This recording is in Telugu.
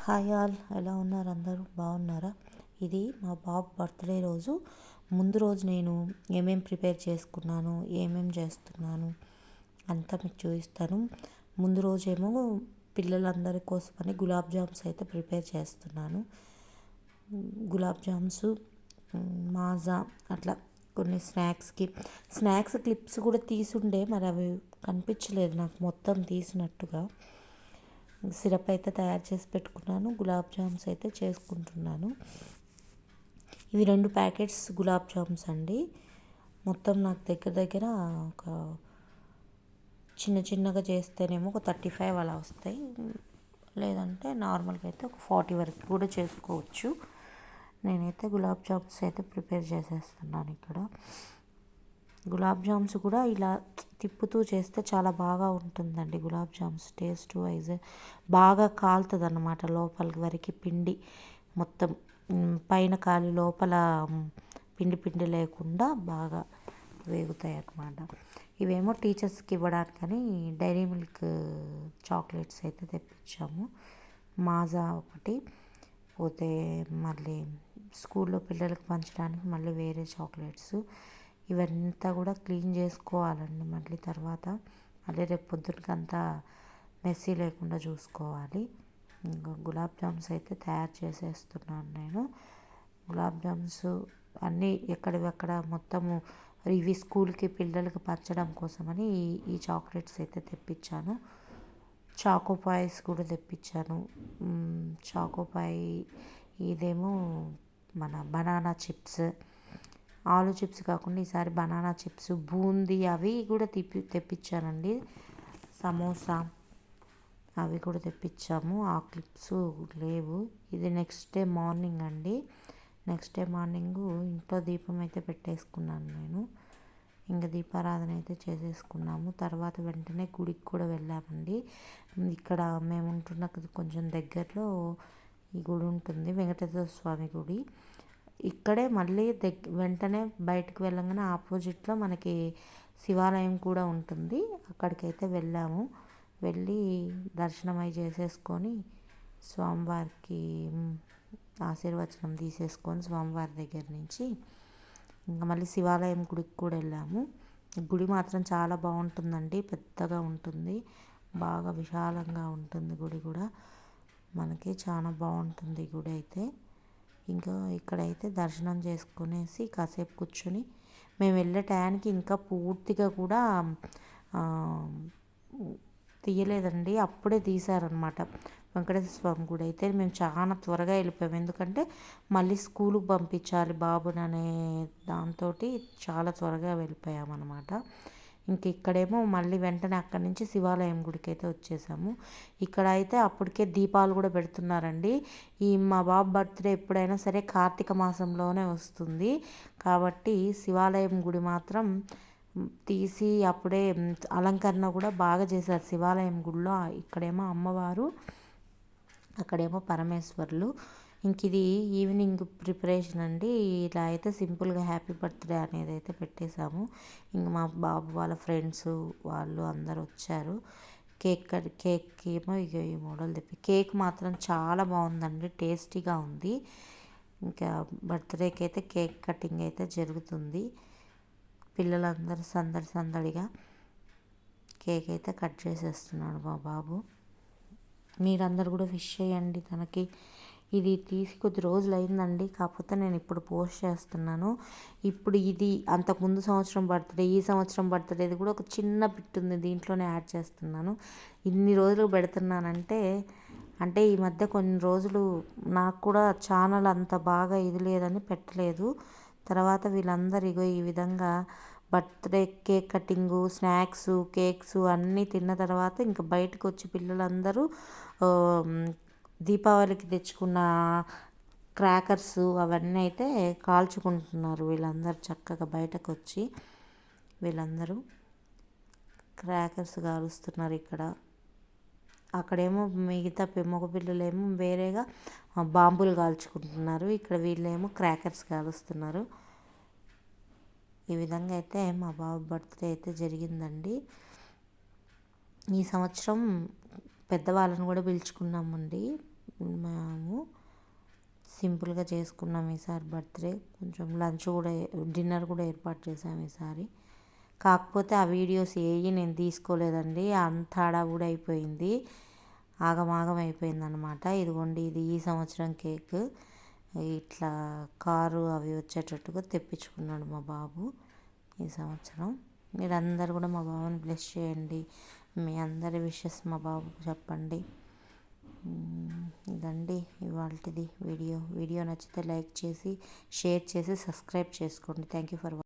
హాయ్ ఆల్, ఎలా ఉన్నారు? అందరూ బాగున్నారా? ఇది మా బాబు బర్త్డే రోజు. ముందు రోజు నేను ఏమేమి ప్రిపేర్ చేసుకున్నాను, ఏమేమి చేస్తున్నాను అంతా మీకు చూపిస్తాను. ముందు రోజేమో పిల్లలందరి కోసమని గులాబ్ జామ్స్ అయితే ప్రిపేర్ చేస్తున్నాను. గులాబ్ జామ్స్, మాజా, అట్లా కొన్ని స్నాక్స్ క్లిప్స్ కూడా తీసుండే, మరి అవి కనిపించలేదు నాకు మొత్తం తీసినట్టుగా. సిరప్ అయితే తయారు చేసి పెట్టుకున్నాను. గులాబ్ జామ్స్ అయితే చేసుకుంటున్నాను. ఇవి 2 ప్యాకెట్స్ గులాబ్ జామ్స్ అండి. మొత్తం నాకు దగ్గర దగ్గర ఒక చిన్నగా చేస్తేనేమో ఒక 35 అలా వస్తాయి. లేదంటే నార్మల్గా అయితే ఒక 40 వరకు కూడా చేసుకోవచ్చు. నేనైతే గులాబ్ జామ్స్ అయితే ప్రిపేర్ చేసేస్తున్నాను ఇక్కడ. గులాబ్ జామ్స్ కూడా ఇలా తిప్పుతూ చేస్తే చాలా బాగా ఉంటుందండి. గులాబ్ జామ్స్ టేస్ట్ వైజ్ బాగా కాలుతుంది అన్నమాట. లోపలికి వరకు పిండి మొత్తం పైన కాలి లోపల పిండి లేకుండా బాగా వేగుతాయి అన్నమాట. ఇవేమో టీచర్స్కి ఇవ్వడానికని డైరీ మిల్క్ చాక్లెట్స్ అయితే తెప్పించాము. మాజా ఒకటి, పోతే మళ్ళీ స్కూల్లో పిల్లలకు పంచడానికి మళ్ళీ వేరే చాక్లెట్స్. ఇవంతా కూడా క్లీన్ చేసుకోవాలండి. మళ్ళీ రేపు పొద్దునకి అంతా మెస్సీ లేకుండా చూసుకోవాలి. ఇంకా గులాబ్ జామ్స్ అయితే తయారు చేసేస్తున్నాను నేను. గులాబ్ జామ్స్ అన్నీ ఎక్కడివక్కడ మొత్తము ఇవి స్కూల్కి పిల్లలకి పంచడం కోసమని ఈ చాక్లెట్స్ అయితే తెప్పించాను. చాకోపాయిస్ కూడా తెప్పించాను. చాకోపాయ్ ఇదేమో మన బనానా చిప్స్, ఆలు చిప్స్ కాకుండా ఈసారి బనానా చిప్స్, బూందీ అవి కూడా తెప్పించానండి. సమోసా అవి కూడా తెప్పించాము. ఆ క్లిప్స్ లేవు. ఇది నెక్స్ట్ డే మార్నింగ్ అండి. నెక్స్ట్ డే మార్నింగు ఇంట్లో దీపం అయితే పెట్టేసుకున్నాను నేను. ఇంకా దీపారాధన అయితే చేసేసుకున్నాము. తర్వాత వెంటనే గుడికి కూడా వెళ్ళామండి. ఇక్కడ మేము ఉంటున్న కొంచెం దగ్గరలో ఈ గుడి ఉంటుంది, వెంకటేశ్వర స్వామి గుడి. ఇక్కడే మళ్ళీ వెంటనే బయటకు వెళ్ళగానే ఆపోజిట్లో మనకి శివాలయం కూడా ఉంటుంది. అక్కడికైతే వెళ్ళాము. వెళ్ళి దర్శనం అయి చేసేసుకొని స్వామివారికి ఆశీర్వచనం తీసేసుకొని స్వామివారి దగ్గర నుంచి ఇంకా మళ్ళీ శివాలయం గుడికి కూడా వెళ్ళాము. గుడి మాత్రం చాలా బాగుంటుందండి. పెద్దగా ఉంటుంది, బాగా విశాలంగా ఉంటుంది గుడి కూడా. మనకి చాలా బాగుంటుంది గుడి అయితే. ఇంకా ఇక్కడైతే దర్శనం చేసుకునేసి కాసేపు కూర్చొని మేము వెళ్ళే టయానికి ఇంకా పూర్తిగా కూడా తీయలేదండి. అప్పుడే తీశారనమాట వెంకటేశ్వర స్వామి గుడి అయితే. మేము చాలా త్వరగా వెళ్ళిపోయాము, ఎందుకంటే మళ్ళీ స్కూలుకి పంపించాలి బాబుని అనే దాంతో చాలా త్వరగా వెళ్ళిపోయామన్నమాట. ఇంక ఇక్కడేమో మళ్ళీ వెంటనే అక్కడి నుంచి శివాలయం గుడికి అయితే వచ్చేసాము. ఇక్కడ అయితే అప్పటికే దీపాలు కూడా పెడుతున్నారండి. ఈ మా బాబు బర్త్డే ఎప్పుడైనా సరే కార్తీక మాసంలోనే వస్తుంది కాబట్టి శివాలయం గుడి మాత్రం తీసి అప్పుడే అలంకరణ కూడా బాగా చేశారు శివాలయం గుడిలో. ఇక్కడేమో అమ్మవారు, అక్కడేమో పరమేశ్వరులు. ఇంక ఇది ఈవినింగ్ ప్రిపరేషన్ అండి. ఇలా అయితే సింపుల్గా హ్యాపీ బర్త్డే అనేది అయితే పెట్టేశాము. ఇంక మా బాబు వాళ్ళ ఫ్రెండ్స్ వాళ్ళు అందరు వచ్చారు. కేక్ ఏమో ఇక ఈ మోడల్ కేక్ మాత్రం చాలా బాగుందండి, టేస్టీగా ఉంది. ఇంకా బర్త్డేకి అయితే కేక్ కటింగ్ అయితే జరుగుతుంది. పిల్లలందరూ సందడిగా కేక్ అయితే కట్ చేసేస్తున్నాడు మా బాబు. మీరందరూ కూడా విష్ చేయండి తనకి. ఇది తీసి కొద్ది రోజులు అయిందండి, కాకపోతే నేను ఇప్పుడు పోస్ట్ చేస్తున్నాను. ఇప్పుడు ఇది అంతకుముందు సంవత్సరం బర్త్డే, ఈ సంవత్సరం బర్త్డేది కూడా ఒక చిన్న బిట్ ఉంది, దీంట్లోనే యాడ్ చేస్తున్నాను. ఇన్ని రోజులు పెడుతున్నానంటే ఈ మధ్య కొన్ని రోజులు నాకు కూడా ఛానల్ అంత బాగా ఇది లేదని పెట్టలేదు. తర్వాత వీళ్ళందరూ ఇగో ఈ విధంగా birthday cake cutting, snacks, cakes అన్నీ తిన్న తర్వాత ఇంకా బయటకు వచ్చి పిల్లలందరూ దీపావళికి తెచ్చుకున్న క్రాకర్స్ అవన్నీ అయితే కాల్చుకుంటున్నారు. వీళ్ళందరూ చక్కగా బయటకు వచ్చి వీళ్ళందరూ క్రాకర్స్ కాలుస్తున్నారు ఇక్కడ. అక్కడేమో మిగతా మగ పిల్లలేమో వేరేగా బాంబులు కాల్చుకుంటున్నారు. ఇక్కడ వీళ్ళేమో క్రాకర్స్ కాలుస్తున్నారు. ఈ విధంగా అయితే మా బాబు బర్త్డే అయితే జరిగిందండి. ఈ సంవత్సరం పెద్దవాళ్ళని కూడా పిలుచుకున్నామండి. మేము సింపుల్గా చేసుకున్నాం ఈసారి బర్త్డే. కొంచెం లంచ్ కూడా డిన్నర్ కూడా ఏర్పాటు చేసాము ఈసారి. కాకపోతే ఆ వీడియోస్ ఏవి నేను తీసుకోలేదండి, అంత హడావుడి అయిపోయింది, ఆగమాగం అయిపోయింది అనమాట. ఇదిగోండి, ఇది ఈ సంవత్సరం కేక్. ఇట్లా కారు అవి వచ్చేటట్టుగా తెప్పించుకున్నాడు మా బాబు ఈ సంవత్సరం. మీరందరూ కూడా మా బాబుని బ్లెస్ చేయండి. మీ అందరి విషెస్ మా బాబుకు చెప్పండి. ఇదండి ఇవాల్టిది వీడియో. వీడియో నచ్చితే లైక్ చేసి, షేర్ చేసి, సబ్స్క్రైబ్ చేసుకోండి. Thank you for watching.